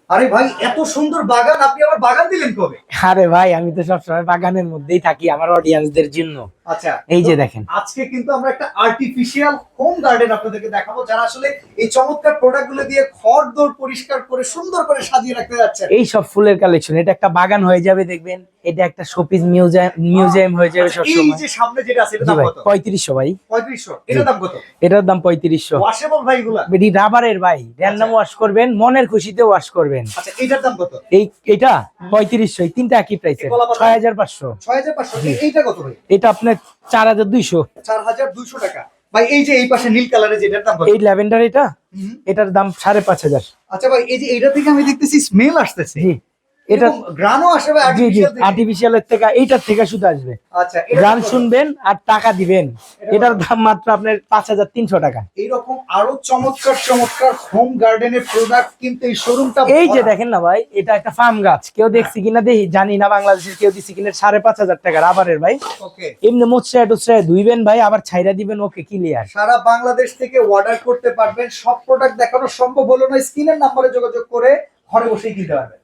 আরে ভাই এত সুন্দর বাগান, আপনি আবার বাগান দিলেন কবে? আরে ভাই আমি তো সবসময় বাগানের মধ্যেই থাকি আমার অডিয়েন্সদের জন্য। আচ্ছা, এই যে তো দেখেন, আজকে কিন্তু আমরা একটা আর্টিফিশিয়াল হোম গার্ডেন আপনাদেরকে দেখাবো, যারা আসলে এই চমৎকার প্রোডাক্ট গুলো দিয়ে ঘর দোর পরিষ্কার করে সুন্দর করে সাজিয়ে রাখতে যাচ্ছে। এই সব ফুলের কালেকশন, এটা একটা বাগান হয়ে যাবে দেখবেন, এটা একটা শোপিস মিউজিয়াম হয়ে যাবে আচ্ছা, এই সবসময়। যে সামনে যেটা আছে, এটা জি দাম ভাই, কত? 3500 ভাই। 3500। এটার দাম কত? এটার দাম 3500। ওয়াশেবল ভাই এগুলা? এটি রাবারের ভাই, র্যান্ডম ওয়াশ করবেন, মনের খুশিতে ওয়াশ করবেন। আচ্ছা, এটার দাম কত? এটা 3500, এই তিনটা একই প্রাইসের, 6500। 6500। এইটা কত ভাই? এটা আপনার 4200। 4200 টাকা। ভাই এই যে এই পাশে নীল কালারের যেটার দাম কত? এই ল্যাভেন্ডার এটা, হুম। এটার দাম 5500। আচ্ছা ভাই, এই যে এইটা থেকে আমি দেখতেছি স্মেল আসতেছে। জি, এটা এটা গ্রানও আসে ভাই জি জি আর্টিফিশিয়াল থেকে? আর্টিফিশিয়ালের থেকে, এইটার থেকে শুধু আসবে। আচ্ছা, এটার গান দাম কত? শুনবেন আর টাকা দিবেন। এটা এটার কত? দাম মাত্র আপনার 5300 টাকা। এইরকম আরো চমৎকার চমৎকার হোম গার্ডেনের প্রোডাক্ট কিন্তু এই শোরুমটা এই যে দেখেন না ভাই, এটা একটা ফার্ম গাছ, কেউ দেখছি কিনা দেখি জানি না, বাংলাদেশের কেউ দিচ্ছে কিনা 5500 টাকা রাবারের ভাই। ওকে, এমনি মোচড়ায় টোচড়ায় ধুইবেন ভাই, আবার ছাইরা দিবেন, ওকে ক্লিয়ার। সারা বাংলাদেশ থেকে অর্ডার করতে পারবেন। সব প্রোডাক্ট দেখানো সম্ভব হলো না, স্ক্রিনের নম্বরে যোগাযোগ করে ঘরে বসেই কিনতে পারবেন।